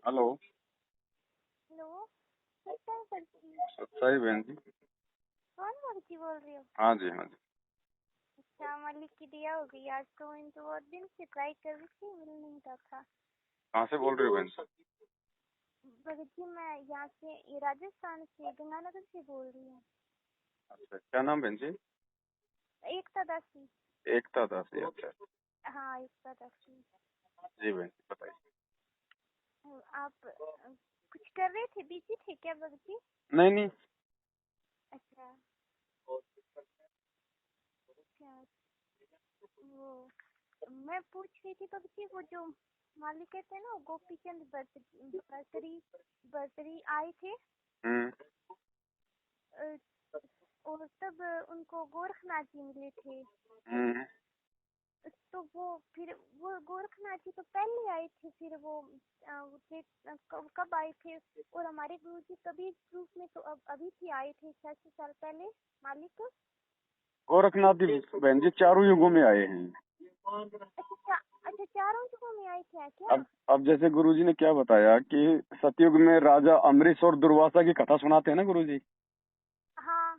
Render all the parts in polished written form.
Hello. Hello. कैसा है sir जी? अच्छा ही बहन जी। कौन सब्जी बोल रही हो? हाँ जी, हाँ जी। अच्छा, मालिक की दिया होगी आज तो। इन तो बहुत दिन से ट्राई कर रही थी, मिल नहीं रहा था। कहाँ से बोल रही हो बहन साहब? भगत जी, मैं यहाँ से राजस्थान से गंगानगर से बोल रही हूँ। अच्छा, क्या नाम बहन जी? एकता दासी। एकता दासी। अच्छा हाँ, एकता दासी। जी बहन जी, बताइए। आप कुछ कर रहे थे? बिजी थे क्या भगत जी? नहीं नहीं। अच्छा। क्या वो मैं पूछ रही थी भगत जी, वो जो मालिक कहते हैं ना, गोपीचंद बर्तरी बर्तरी आए थे। हम्म। अ, और तब उनको गोरखनाथ जी मिले थे। हम्म। तो वो फिर वो गोरखनाथ जी तो पहले आए थे, फिर वो कब आए थे? और हमारे गुरु जी कबीर रूप में तो अब अभी भी आए थे 600 साल पहले मालिक। गोरखनाथ जी बहन जी चारों युगों में आए हैं। अच्छा अच्छा, चारों युगों में आए थे क्या? अब जैसे गुरुजी ने क्या बताया कि सतयुग में राजा अमरीश और दुर्वासा की कथा सुनाते हैं ना गुरुजी। हाँ।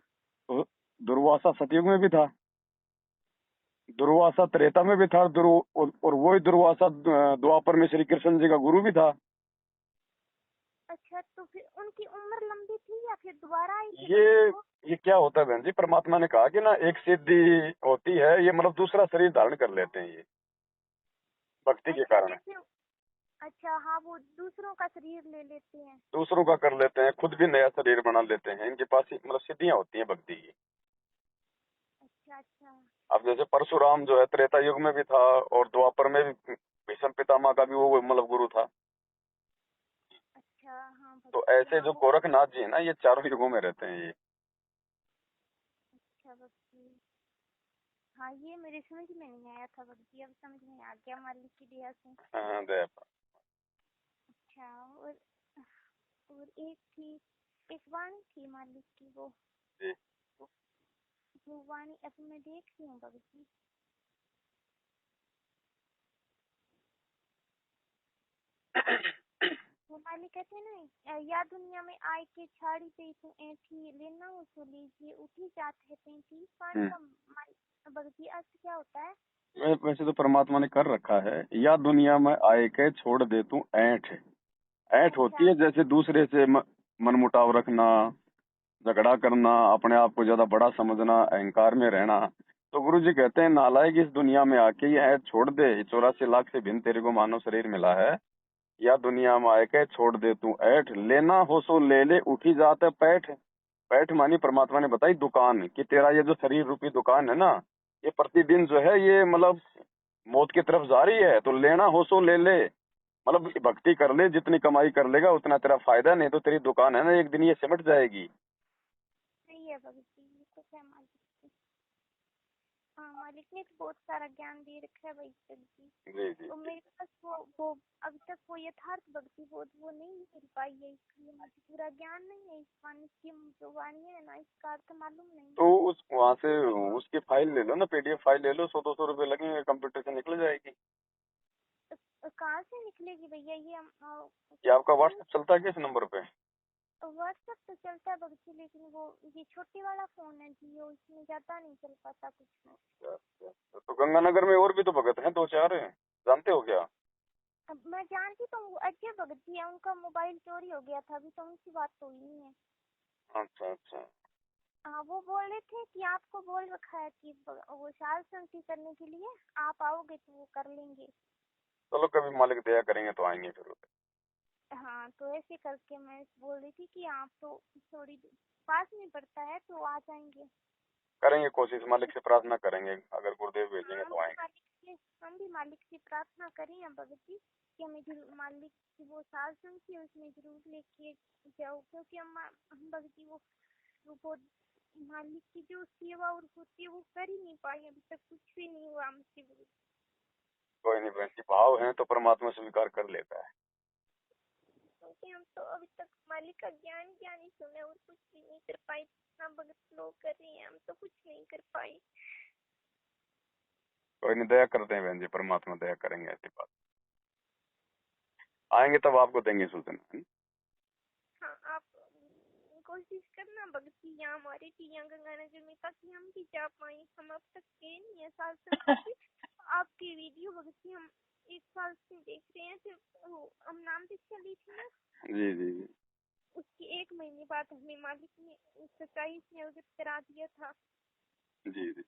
तो दुर्वासा सतयुग में भी था, दुर्वासा त्रेता में भी था, और वही दुर्वासा द्वापर में श्री कृष्ण जी का गुरु भी था। अच्छा, तो फिर उनकी उम्र लंबी थी या फिर दोबारा आई थे ये भगत जी वो? ये क्या होता है बहन जी, परमात्मा ने कहा कि ना एक सिद्धि होती है, ये मतलब दूसरा शरीर धारण कर लेते हैं ये भक्ति के अच्छा, कारण। जैसे अच्छा, हाँ, वो दूसरों का शरीर ले लेते हैं। दूसरों का कर लेते हैं, खुद भी नया शरीर बना लेते हैं, इनके पास मतलब सिद्धियां होती हैं भक्ति की। अच्छा अच्छा। अब जैसे परशुराम जो है त्रेता युग में भी था, और द्वापर में भी भीष्म पितामह का भी वो मतलब गुरु था। अच्छा हाँ भगत तो जी, ऐसे हाँ जो वो। गोरखनाथ जी है ना, ये चारों युगों में रहते हैं ये। अच्छा भगत जी, हाँ, ये मेरे समझ में नहीं आया था भगत जी, अब समझ में आ गया मालिक की दया से। हाँ, दया पर। अच्छा। और एक वाणी थी मालिक की, जी। वो वाणी अब मैं देख रही हूँ भगत जी। वो मालिक कहते हैं ना, या दुनिया में आए के छाड़ी पे तू ऐठी लेना हो तो लीजिए उठी जात है पैंती। इस वाणी का भगत जी अर्थ क्या होता है? वैसे तो परमात्मा ने कर रखा है, या दुनिया में आए के छोड़ दे तू ऐठ। ऐठ होती अच्छा है जैसे दूसरे से मनमुटाव रखना, झगड़ा करना, अपने आप को ज्यादा बड़ा समझना, अहंकार में रहना। तो गुरु जी कहते हैं नालायक इस दुनिया में आके ये ऐठ छोड़ दे, 84 लाख से भिन्न तेरे को मानव शरीर मिला है। या दुनिया में आए के छोड़ दे तू ऐठ, लेना हो सो ले ले उठी जात है पैठ। पैठ मानी परमात्मा ने बताई दुकान, कि तेरा ये जो शरीर रूपी दुकान है ना, ये प्रतिदिन जो है ये मतलब मौत की तरफ जा रही है। तो लेना हो सो ले ले, मतलब भक्ति कर ले, जितनी कमाई कर लेगा उतना तेरा फायदा, नहीं तो तेरी दुकान है ना एक दिन ये सिमट जाएगी। सही है भगत जी, ये तो है मालिक जी। हाँ, मालिक ने तो बहुत सारा ज्ञान दे रखा है भाई तक जी। जी जी और जी। मेरे पास वो अभी तक वो यथार्थ भक्ति वो नहीं मिल पाई है, इसलिए मुझे पूरा ज्ञान नहीं है। इस वाणी की जो वाणी है ना, इसका अर्थ मालूम नहीं तो है। उस वहां से उसकी फाइल ले लो ना, पीडीएफ फाइल ले लो, 100-200 रुपए लगेंगे, कंप्यूटर से निकल जाएगी। कहाँ से निकलेगी भैया ये? हम ये आपका व्हाट्सएप चलता है किस नंबर पे? व्हाट्सएप तो चलता है भगत जी, लेकिन वो ये छोटी वाला फोन है जियो, इसमें ज्यादा नहीं चल पाता कुछ। तो गंगानगर में और भी तो भगत हैं 2-4, जानते हो क्या? अब मैं जानती तो हूँ, अजय भगत जी है, उनका मोबाइल चोरी हो गया था, अभी तो उनकी बात तो हुई नहीं है। अच्छा अच्छा। हाँ, वो बोल रहे थे कि आपको बोल रखा है कि वो साल संगति करने के लिए आप आओगे तो वो कर लेंगे। चलो कभी मालिक दया करेंगे तो आएंगे फिर। हाँ, तो ऐसे करके मैं बोल रही थी कि आप तो थोड़ी पास में पड़ता है तो आ जाएंगे। करेंगे कोशिश, मालिक से प्रार्थना करेंगे, अगर गुरुदेव भेजेंगे हाँ, तो आएंगे। हम भी मालिक से प्रार्थना करें हैं भगत जी कि हमें जरूर मालिक की वो साल संगति उसमें जरूर लेके जाओ, क्योंकि हम भगत जी वो मालिक की जो सेवा और होती है वो कर ही नहीं पाए, अभी तक कुछ भी नहीं हुआ हमसे। कोई नहीं बहन जी, भाव है तो परमात्मा स्वीकार कर लेता है। क्योंकि हम तो अभी तक मालिक का ज्ञान ही सुने और कुछ भी नहीं कर पाए। इतना भगत लोग कर रहे हैं, हम तो कुछ नहीं कर पाए। कोई नहीं, दया करते हैं बहन जी, परमात्मा दया करेंगे, ऐसी बात। आएंगे तब आपको देंगे सूचना। हाँ, आप कोशिश करना भगती यहाँ हमारे टिया गंगानगर में, ताकि हम भी जा पाए। हम अब तक गए नहीं है साल से। आपकी वीडियो भगती हम 1 साल से देख रहे हैं। फिर हम नाम से चली थी ना, जी जी जी उसके 1 महीने बाद हमें मालिक ने सच्चाई से अवगत करा दिया था। जी जी।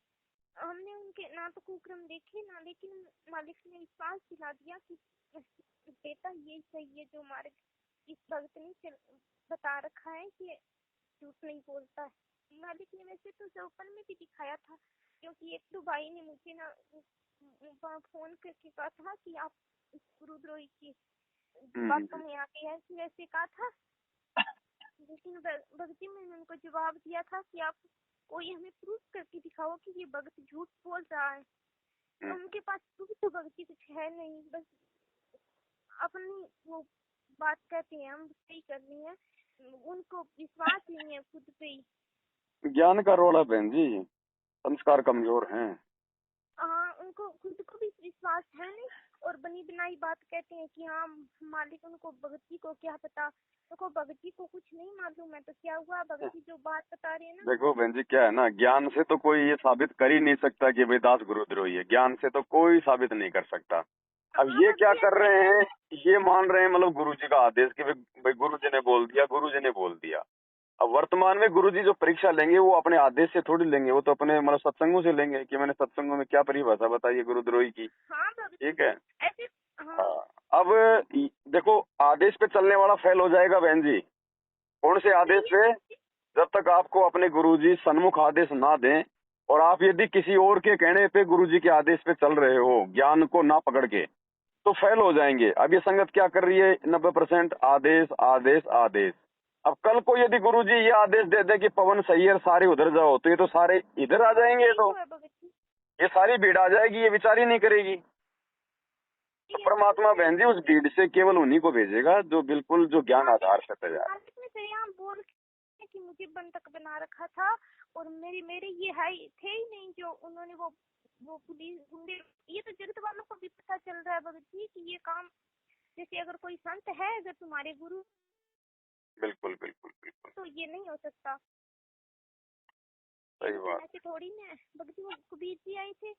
हमने उनके ना तो कुक्रम देखे ना, लेकिन मालिक ने विश्वास दिला दिया कि बेटा ये सही है जो हमारे इस भगत ने बता रखा है कि झूठ नहीं बोलता है। मालिक ने वैसे तो चौपन में भी दिखाया था, क्योंकि एक तो भाई ने मुझे ना फोन करके कहा था कि आप गुरुद्रोही की बातों में आके ऐसे वैसे कहा था। लेकिन भक्ति में उनको जवाब दिया था कि आप कोई हमें प्रूफ करके दिखाओ कि ये भगत झूठ बोल रहा है। तो उनके पास प्रूफ तो भक्ति कुछ है नहीं, बस अपनी वो बात कहते हैं हम सही करनी है। उनको विश्वास नहीं है खुद पे ही। ज्ञान का रोल है बहन जी, संस्कार कमजोर हैं। हाँ, उनको खुद को भी विश्वास है नहीं, और बनी बनाई बात कहते हैं कि हाँ मालिक, उनको भगती को क्या पता, उनको भगती को कुछ नहीं मालूम है तो क्या हुआ। भगती जो बात बता रहे हैं ना, देखो बहन जी, क्या है ना, ज्ञान से तो कोई ये साबित कर ही नहीं सकता कि भाई दास गुरुद्रोही है। ज्ञान से तो कोई साबित नहीं कर सकता। अब हाँ ये क्या भक्ति कर ऐसे रहे है। हैं, ये मान रहे हैं मतलब गुरुजी का आदेश कि भाई गुरुजी ने बोल दिया, गुरुजी ने बोल दिया। अब वर्तमान में गुरुजी जो परीक्षा लेंगे वो अपने आदेश से थोड़ी लेंगे, वो तो अपने मतलब सत्संगों से लेंगे कि मैंने सत्संगों में क्या परिभाषा बताई है गुरुद्रोही की। हाँ भक्ति ठीक है। ऐसे। हाँ हाँ। अब देखो, आदेश पे चलने वाला फेल हो जाएगा बहन जी। कौन से आदेश सही है पे? भक्ति। जब तक आपको अपने गुरुजी सन्मुख आदेश ना दें, और आप यदि किसी और के कहने पे गुरुजी के आदेश पे चल रहे हो, ज्ञान को ना पकड़ के, तो फेल हो जाएंगे। अब ये संगत क्या कर रही है? 90% आदेश आदेश आदेश। अब कल को यदि गुरुजी ये आदेश दे दे कि पवन सही है, सारे उधर जाओ, तो ये तो सारे इधर आ जाएंगे। यही तो तो है भक्ति। ये सारी भीड़ आ जाएगी, ये विचार ही नहीं करेगी। तो ये परमात्मा मालिक बहन जी उस भीड़ से केवल उन्हीं को भेजेगा जो बिल्कुल जो ज्ञान आधार से तैयार। मालिक ने सरेआम बोल के कि मुझे बंधक बना रखा था, और मेरे ये है थे ही नहीं जो उन्होंने वो पुलिस गुंडे। ये तो जगत वालों को भी पता चल रहा है भगत जी कि ये काम, जैसे अगर कोई संत है, अगर तुम्हारे गुरु, बिल्कुल बिल्कुल बिल्कुल तो ये नहीं हो सकता। सही बात। ऐसे थोड़ी ना भगत जी। वो कबीर जी आए थे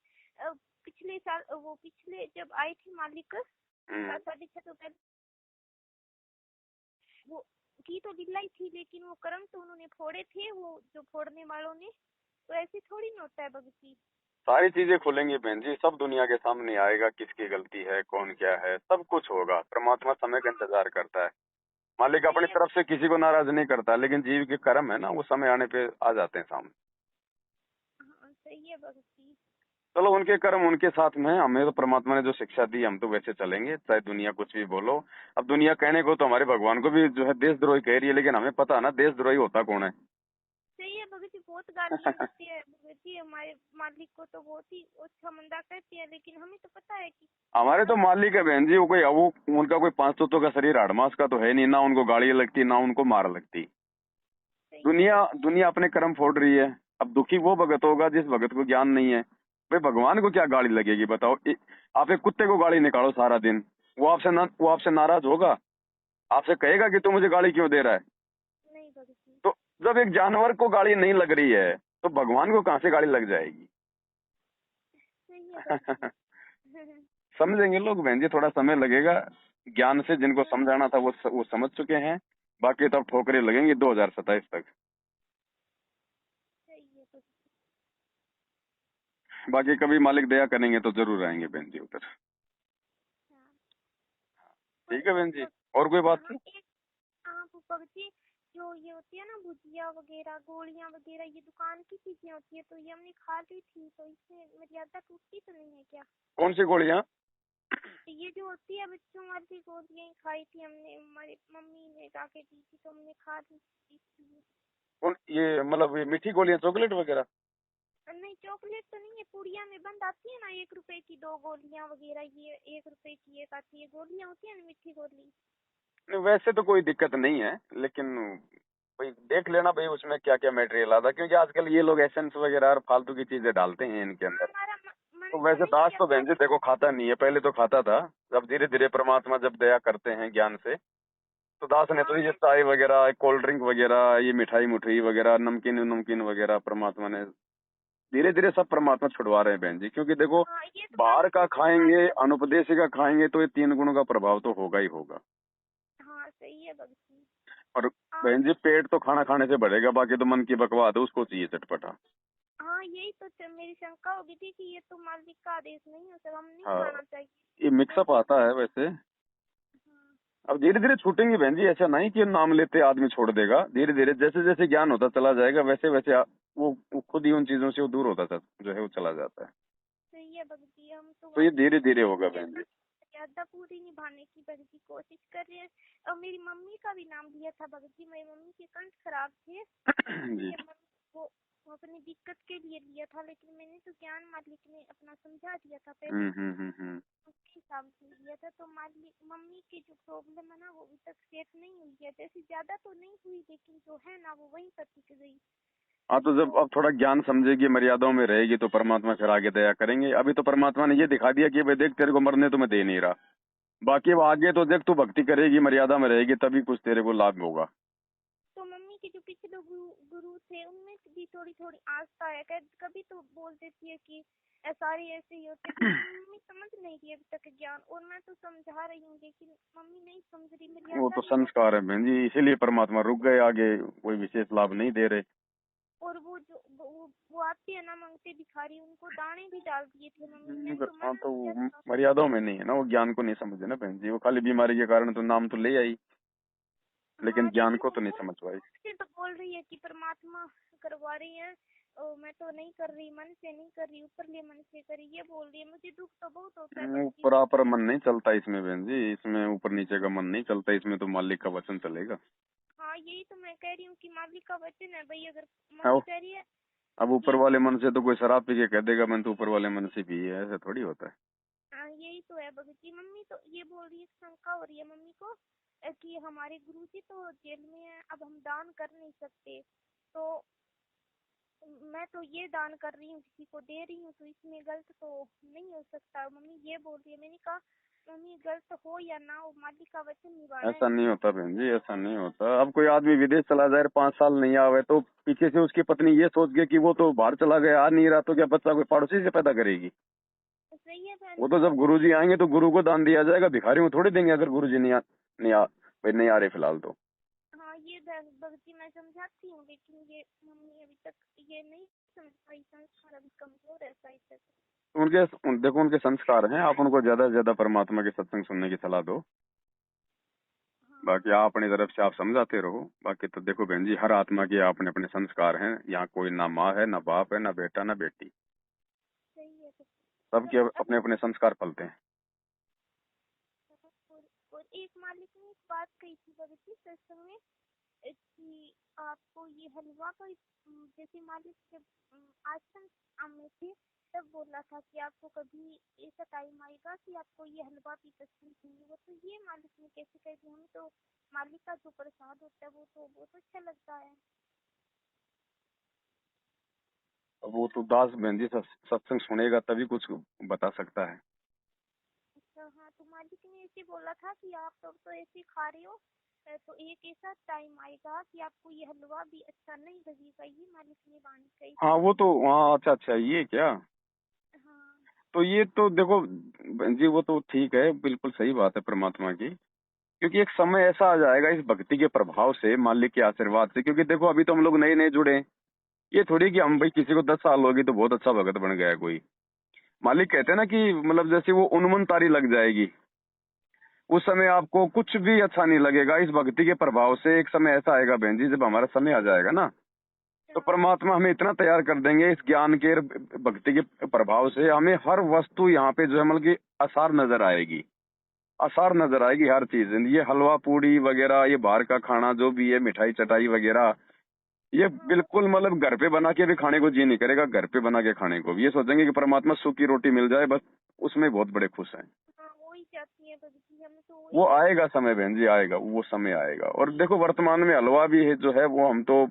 पिछले साल, वो पिछले जब आए थे मालिक 7.5 तो पहले, वो की तो लीला ही थी, लेकिन वो कर्म तो उन्होंने फोड़े थे, वो जो फोड़ने वालों ने। तो ऐसे थोड़ी ना होता है भगत जी। सारी चीजें खुलेंगी बहन जी, सब दुनिया के सामने आएगा, किसकी गलती है, कौन क्या है, सब कुछ होगा। परमात्मा समय का इंतजार करता है। मालिक अपनी सही है। तरफ से किसी को नाराज नहीं करता, लेकिन जीव के कर्म है ना, वो समय आने पे आ जाते हैं सामने। हाँ सही है भगत जी। चलो, उनके कर्म उनके साथ में हैं। हमें तो परमात्मा ने जो शिक्षा दी, हम तो वैसे चलेंगे, चाहे दुनिया कुछ भी बोलो। अब दुनिया कहने को तो हमारे भगवान को भी जो है देशद्रोही कह रही है, लेकिन हमें पता है ना देशद्रोही होता कौन है। सही है भगत जी। बहुत गालियाँ देते हैं भगत जी, हमारे मालिक को तो बहुत ही अच्छा मंदा कहते हैं, लेकिन हमें तो पता है कि हमारे तो मालिक है बहन जी, वो उनका कोई 5 तत्वों का शरीर हाड़मास का तो है नहीं, ना उनको गाड़ी लगती ना उनको मार लगती। सही है दुनिया भगत जी। दुनिया अपने कर्म फोड़ रही है। अब दुखी वो भगत होगा जिस भगत को ज्ञान नहीं है। भाई भगवान को क्या गाली लगेगी बताओ? आप एक कुत्ते को गाली निकालो सारा दिन, वो आपसे नाराज होगा? आपसे कहेगा कि तू मुझे गाली क्यों दे रहा है? नहीं भगत जी। तो जब एक जानवर को गाली नहीं लग रही है, तो भगवान को कहाँ से गाली लग जाएगी? सही है भगत जी। समझेंगे लोग बहन जी, थोड़ा समय लगेगा। ज्ञान से जिनको समझाना था वो समझ चुके हैं। बाकी तब ठोकरें लगेंगी 2027 तक। सही है भगत जी। बाकी कभी मालिक दया करेंगे तो जरूर आएंगे बहन जी उधर। हाँ ठीक है बहन जी। भगत। और कोई बात हाँ थी? एक, हाँ भगत जी, जो ये होती है ना भुजिया वगैरह, गोलियां वगैरह, ये दुकान की चीजें होती है, तो ये हमने खा ली थी, तो इसमें मर्यादा टूटती तो नहीं है क्या? कौन सी गोलियां? ये जो होती है बच्चों वाली गोलियां ही खाई थी हमने, हमारी मम्मी ने जाके दी थी तो हमने खा ली थी। कौन ये मतलब ये मीठी गोलियां, चॉकलेट वगैरह? नहीं चॉकलेट तो नहीं है, पुड़िया में बंद आती है ना 1 रुपए की 2 गोलियां वगैरह, ये 1 रुपए की एक आती है गोलियां, होती है ना मीठी गोली। नहीं, वैसे तो कोई दिक्कत नहीं है, लेकिन भाई देख लेना भाई उसमें क्या क्या मटेरियल आता है, क्योंकि आजकल ये लोग एसेंस वगैरह और फालतू की चीजें डालते हैं इनके हाँ अंदर। हमारा तो वैसे दास तो बहन जी देखो खाता नहीं है, पहले तो खाता था। जब धीरे धीरे परमात्मा जब दया करते हैं ज्ञान से, तो दास ने तो ये चाय वगैरह, कोल्ड ड्रिंक वगैरह, ये मिठाई मुठाई वगैरह, नमकीन नमकीन वगैरह परमात्मा ने धीरे धीरे सब परमात्मा छुड़वा रहे हैं बहन जी। क्योंकि देखो ये तो बाहर का खाएंगे, अनुपदेशी का खाएंगे तो ये 3 गुणों का प्रभाव तो होगा ही होगा। हाँ सही है भगत जी। और बहन जी पेट तो खाना खाने से बढ़ेगा, बाकी तो मन की बकवास है, उसको चाहिए चटपटा। हाँ यही तो मेरी शंका होगी थी कि ये तो मालिक का आदेश नहीं हो सकता, हम नहीं हाँ खाना चाहिए। ये मिक्सअप आता है वैसे। हाँ अब धीरे धीरे छूटेंगे बहन जी, ऐसा नहीं कि नाम लेते आदमी छोड़ देगा। धीरे धीरे जैसे जैसे ज्ञान होता चला जाएगा वैसे वैसे वो खुद ही उन चीजों से वो दूर होता जो है वो चला जाता है। सही है भगत जी। हम तो ये धीरे वाकई धीरे होगा बहन जी। मर्यादा पूरी निभाने की भगत जी कोशिश कर रहे हैं। और मेरी मम्मी का भी नाम लिया था भगत जी, मेरी मम्मी के कंठ खराब थे जी इसलिए वो अपनी दिक्कत के लिए लिया था, लेकिन मैंने तो ज्ञान मालिक ने अपना समझा दिया था पहले, उसके हिसाब से लिया था। तो मालिक मम्मी की जो प्रॉब्लम है ना वो अभी तक सेट नहीं हुई है, जैसे ज्यादा तो नहीं हुई लेकिन जो है ना वो वहीं पर टिक गई। हाँ तो जब अब थोड़ा ज्ञान समझेगी, मर्यादाओं में रहेगी तो परमात्मा फिर आगे दया करेंगे। अभी तो परमात्मा ने ये दिखा दिया कि भाई देख तेरे को मरने तो मैं दे नहीं रहा, बाकी वो आगे तो देख तू भक्ति करेगी, मर्यादा में रहेगी, तभी कुछ तेरे को लाभ होगा। तो मम्मी के जो पिछले गुरु थे उनमें भी थोड़ी थोड़ी आस्था है, कभी तो बोल देती है कि सारे ऐसे ही होते, मम्मी समझ नहीं रही अभी तक ज्ञान, और मैं तो समझा रही हूँ लेकिन मम्मी नहीं समझ रही। मेरी वो तो संस्कार है बहन जी, इसीलिए परमात्मा रुक गए, आगे कोई विशेष लाभ नहीं दे रहे। और वो जो वो आते है ना मांगते भिखारी, उनको दाने भी डाल दिए थे मम्मी ने, तो हाँ मना तो किया था। मर्यादाओं में नहीं है ना, वो ज्ञान को नहीं समझे ना बहन जी। वो खाली बीमारी के कारण तो नाम तो ले आई, लेकिन हाँ ज्ञान लेकिन को वो तो नहीं समझ पाई। मुझसे तो बोल रही है कि परमात्मा करवा रही है, मैं तो नहीं कर रही, मन से नहीं कर रही, ऊपर ले मन से करी, ये बोल रही है। मुझे दुख तो बहुत होता है भक्ति। ऊपर मन नहीं चलता इसमें बहन जी, इसमें ऊपर नीचे का मन नहीं चलता, इसमें तो मालिक का वचन चलेगा। हाँ यही तो मैं कह रही हूँ कि मालिक का वचन है भाई, अगर आओ, मम्मी कह रही है अब ऊपर कि वाले मन से तो कोई शराब पी के कह देगा मैंने तो ऊपर वाले मन से पी है, ऐसा थोड़ी होता है। हाँ यही तो है भगत जी। मम्मी तो ये बोल रही है, शंका हो रही है मम्मी को कि हमारे गुरु जी तो जेल में है, अब हम दान कर नहीं सकते, तो मैं तो ये दान कर रही हूँ, किसी को दे रही हूँ, तो इसमें गलत तो नहीं हो सकता। मम्मी ये बोल रही है। मैंने कहा मम्मी गलत हो या ना हो, मालिक का वचन निभाना ऐसा है। नहीं होता बहन जी, ऐसा नहीं होता। अब कोई आदमी विदेश चला जाए 5 साल नहीं आवे तो पीछे से उसकी पत्नी ये सोच गई कि वो तो बाहर चला गया, आ नहीं रहा, तो क्या बच्चा कोई पड़ोसी से पैदा करेगी? सही है बहन वो तो जी। जब गुरुजी आएंगे तो गुरु को दान दिया जाएगा, भिखारी को थोड़ी देंगे अगर गुरुजी भाई नहीं आ रहे फिलहाल तो। हाँ ये भगत जी मैं समझाती हूँ, लेकिन ये मम्मी अभी तक ये नहीं समझ पाई, संस्कार अभी कमजोर है शायद तक। देखो उनके संस्कार हैं, आप उनको ज्यादा से ज्यादा परमात्मा के सत्संग सुनने की सलाह दो। हाँ बाकी आप अपनी तरफ से आप समझाते रहो। बाकी तो देखो बहन जी, हर आत्मा के अपने अपने संस्कार हैं। यहाँ कोई ना माँ है, ना बाप है, ना बेटा, ना बेटी, सही है। सबके अपने अपने संस्कार पलते हैं। और एक मालिक ने एक बात कही थी भगत जी सत्संग में कि आपको ये हलवा का जैसे मालिक जब आश्रम में थे तब बोला था कि आपको कभी ऐसा टाइम आएगा कि आपको ये हलवा भी पसंद नहीं होगा, तो ये मालिक ने कैसे कह दिया? हमें तो मालिक का जो प्रसाद होता है वो तो बहुत अच्छा लगता है। अब वो तो दास बहन जी सत्संग सुनेगा तभी कुछ बता सकता है। अच्छा हाँ, तो मालिक ने ऐसे बोला था कि आप तो ऐसे खा रहे हो, तो एक ऐसा टाइम आएगा कि आपको ये हलवा भी अच्छा नहीं लगेगा, ये मालिक ने वाणी कही हाँ थी। वो तो, हाँ अच्छा अच्छा ये क्या, हाँ तो ये तो देखो बहन जी वो तो ठीक है, बिल्कुल सही बात है परमात्मा की। क्योंकि एक समय ऐसा आ जाएगा इस भक्ति के प्रभाव से, मालिक के आशीर्वाद से। क्योंकि देखो अभी तो हम लोग नए नए जुड़े हैं, ये थोड़ी कि हम भाई किसी को 10 साल होगी तो बहुत अच्छा भगत बन गया है कोई। मालिक कहते हैं ना कि मतलब जैसे वो उन्मन तारी लग जाएगी, उस समय आपको कुछ भी अच्छा नहीं लगेगा। इस भक्ति के प्रभाव से एक समय ऐसा आएगा बहन जी, जब हमारा समय आ जाएगा ना, तो परमात्मा हमें इतना तैयार कर देंगे इस ज्ञान के भक्ति के प्रभाव से, हमें हर वस्तु यहाँ पे जो है मतलब की आसार नजर आएगी, आसार नजर आएगी हर चीज। ये हलवा पूड़ी वगैरह, ये बाहर का खाना जो भी है, मिठाई चटाई वगैरह, ये बिल्कुल मतलब घर पे बना के भी खाने को जी नहीं करेगा। घर पे बना के खाने को भी ये सोचेंगे कि परमात्मा सूखी रोटी मिल जाए बस, उसमें बहुत बड़े खुश हैं। हाँ वही चाहती है भगत जी, हम तो वही वो आएगा समय बहन जी, आएगा वो समय आएगा। और देखो वर्तमान में हलवा भी है जो है वो हम तो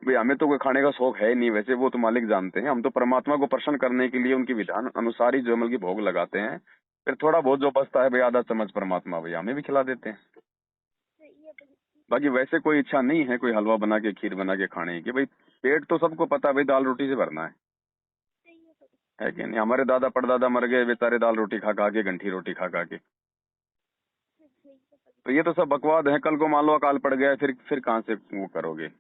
भाई हमें तो कोई खाने का शौक है ही नहीं, वैसे वो तो मालिक जानते हैं। हम तो परमात्मा को प्रसन्न करने के लिए उनकी विधान अनुसार ही जो अमल की भोग लगाते हैं। फिर थोड़ा बहुत जो बचता है भाई, आधा चम्मच परमात्मा भाई हमें भी खिला देते हैं। सही है भगत जी। बाकी वैसे कोई इच्छा नहीं है कोई हलवा बना के खीर बना के खाने की। भाई पेट तो सबको पता है भाई, दाल रोटी से भरना सही है भगत जी। है कि नहीं। हमारे दादा परदादा मर गए बेचारे दाल रोटी खा खा के, घंटी रोटी खा खा के। सही है भगत तो जी। ये तो सब बकवाद है। कल को मान लो अकाल पड़ गया, फिर कहाँ से वो करोगे। हाँ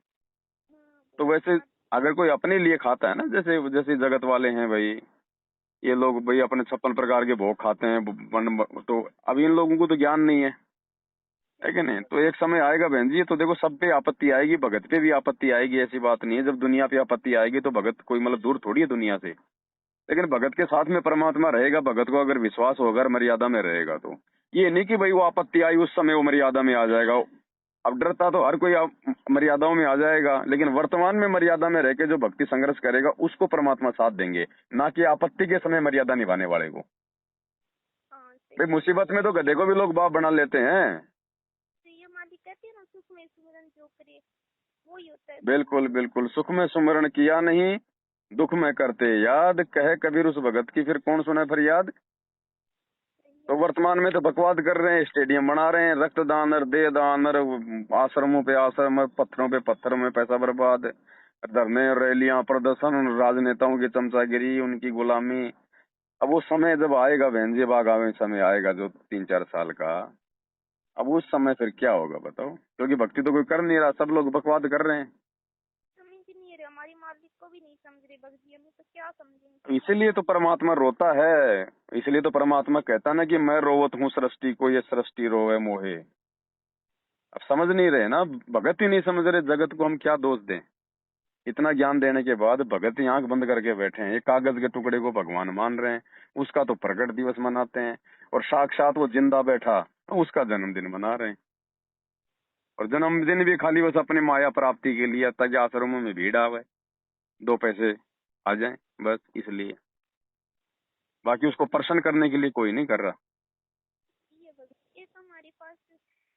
तो भगत वैसे जी। अगर कोई अपने लिए खाता है ना, जैसे जैसे जगत वाले हैं भाई, ये लोग भाई अपने 56 प्रकार के भोग खाते हैं तो अब इन लोगों को तो ज्ञान नहीं है सही कि है नहीं। भगत तो एक समय आएगा बहन जी, तो देखो सब पे आपत्ति आएगी, भगत पे भी आपत्ति आएगी। ऐसी बात नहीं है, जब दुनिया पे आपत्ति आएगी तो भगत कोई मतलब दूर थोड़ी है दुनिया से। लेकिन भगत के साथ में परमात्मा रहेगा। भगत को अगर विश्वास होगा, अगर मर्यादा में रहेगा, तो ये नहीं कि भाई वो आपत्ति आई उस समय वो मर्यादा में आ जाएगा। अब डरता तो हर कोई मर्यादाओं में आ जाएगा, लेकिन वर्तमान में मर्यादा में रह के जो भक्ति संघर्ष करेगा उसको परमात्मा साथ देंगे, ना कि आपत्ति के समय मर्यादा निभाने वाले को। हाँ सही भाई है। मुसीबत में तो गधे को भी लोग बाप बना लेते हैं। सही है, मालिक कहते हैं ना, सुख में सुमिरन जो करे वो ही होता है। बिल्कुल बिल्कुल, सुख में सुमरण किया नहीं, दुख में करते याद, कहे कबीर उस भगत की फिर कौन सुने फरियाद। सही है तो भगत वर्तमान में तो बकवाद कर रहे हैं, स्टेडियम बना रहे हैं, रक्तदान और देहदान और आश्रमों पे आश्रम और पत्थरों पे पत्थरों में पैसा बर्बाद, धरने और रैलियां, प्रदर्शन, राजनेताओं की चमचागिरी, उनकी गुलामी। अब वो समय जब आएगा बहन जी, अब आगामी समय आएगा जो 3-4 साल का, अब उस समय फिर क्या होगा बताओ। क्योंकि भक्ति तो कोई कर नहीं रहा, सब लोग बकवाद कर रहे हैं। समझ नहीं रहे, हमारी मालिक को भी नहीं समझ रहे भगत जी, हमें तो क्या समझेंगे। तो इसीलिए तो परमात्मा रोता है। इसलिए तो परमात्मा कहता ना कि मैं रोवत हूँ सृष्टि को, ये सृष्टि रोवे मोहे। अब समझ नहीं रहे ना, भगत ही नहीं समझ रहे, जगत को हम क्या दोष दें। इतना ज्ञान देने के बाद भगत ही आंख बंद करके बैठे हैं, एक कागज के टुकड़े को भगवान मान रहे हैं। उसका तो प्रकट दिवस मनाते हैं, और साक्षात वो जिंदा बैठा उसका जन्मदिन मना रहे हैं। और जन्मदिन भी खाली बस अपनी माया प्राप्ति के लिए, ताकि आश्रमों में भीड़ आवे, 2 पैसे आ जाए, बस इसलिए। बाकी उसको प्रसन्न करने के लिए कोई नहीं कर रहा। ये भगत एक हमारे पास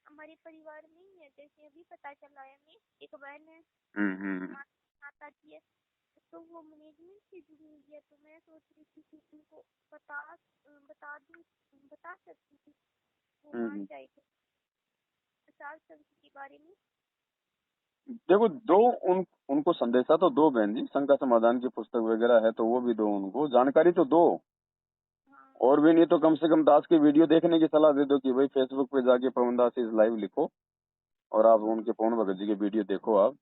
हमारे परिवार में ही है, जैसे अभी पता चला है, हमें एक बहन है, हम्म। माता जी है, तो वो मैनेजमेंट से जुड़ी हुई है। तो मैं सोच रही थी कि उनको बता दूं, बता सकती थी, वो मान हम्म। जाएगी प्रसाद सब्जी के बारे में। देखो दो, उनको संदेशा तो दो बहन जी, शंका समाधान की पुस्तक वगैरह है तो वो भी दो, उनको जानकारी तो दो। हाँ और भी नहीं तो कम से कम दास की वीडियो देखने की सलाह दे दो कि भाई फेसबुक पे जाके पवन दास इज लाइव लिखो, और आप उनके पवन भगत जी की वीडियो देखो आप।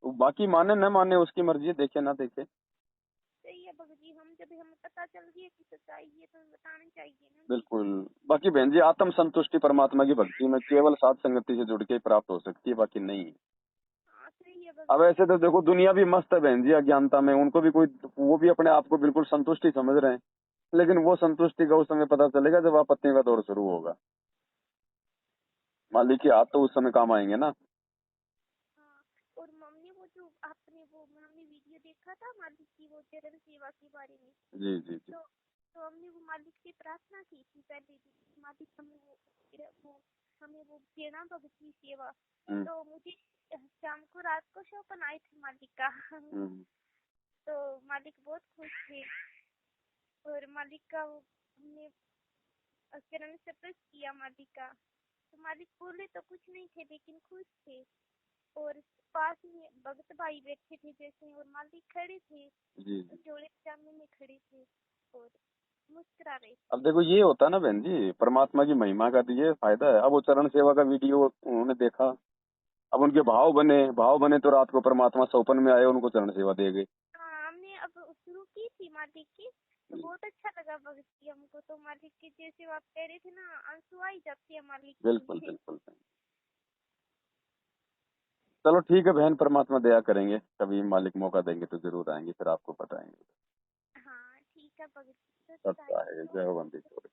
तो बाकी माने न माने उसकी मर्जी है, देखे ना देखे। सही है भगत जी, हम जब हमें पता चल गया कि सच्चाई है तो बताना चाहिए ना। बिल्कुल। बाकी बहन जी आत्म संतुष्टि परमात्मा की भक्ति में केवल साध संगति से जुड़ के ही प्राप्त हो सकती है, बाकी नहीं। हाँ सही है अब भगत जी। ऐसे तो देखो दुनिया भी मस्त है बहन जी अज्ञानता में, उनको भी कोई, वो भी अपने आप को बिल्कुल संतुष्टि समझ रहे हैं। लेकिन वो संतुष्टि का उस समय पता चलेगा जब आपत्तियों का दौर शुरू होगा। मालिक के हाथ तो उस समय काम आएंगे ना। हाँ, और मम्मी वो जो आपने वो हमने वीडियो देखा था मालिक की वो चरण सेवा के बारे में, जी जी जी। तो हमने वो मालिक से प्रार्थना की थी पहले भी, मालिक हमें वो देना भगत की सेवा। तो मुझे शाम को रात को सौंपन आए थे मालिक का। तो मालिक बहुत खुश थे, और मालिक का वो हमने चरण स्पर्श किया मालिक का। तो मालिक बोले तो कुछ नहीं थे, लेकिन खुश थे। और पास में भगत भाई बैठे थे जैसे, और मालिक खड़े थे, जी। जोड़े सामने में खड़े थे और मुस्कुरा रहे थे। अब देखो ये होता है ना बहन जी, परमात्मा की महिमा का तो ये फायदा है। अब वो चरण सेवा का वीडियो उन्होंने देखा, अब उनके भाव बने तो रात को परमात्मा सौपन में आए, उनको चरण सेवा दे गए। हाँ, हमने अब शुरू की थी मालिक की, तो बहुत अच्छा लगा भगत जी हमको। तो मालिक के जैसे आप कह रहे थे ना, आंसू आ ही जाते हैं मालिक बिल्कुल की। बिल्कुल। चलो ठीक है बहन, परमात्मा दया करेंगे, कभी मालिक मौका देंगे तो जरूर आएंगे, फिर आपको बताएंगे। हाँ ठीक है भगत जी, सबका है, जय हो बंदी छोड़।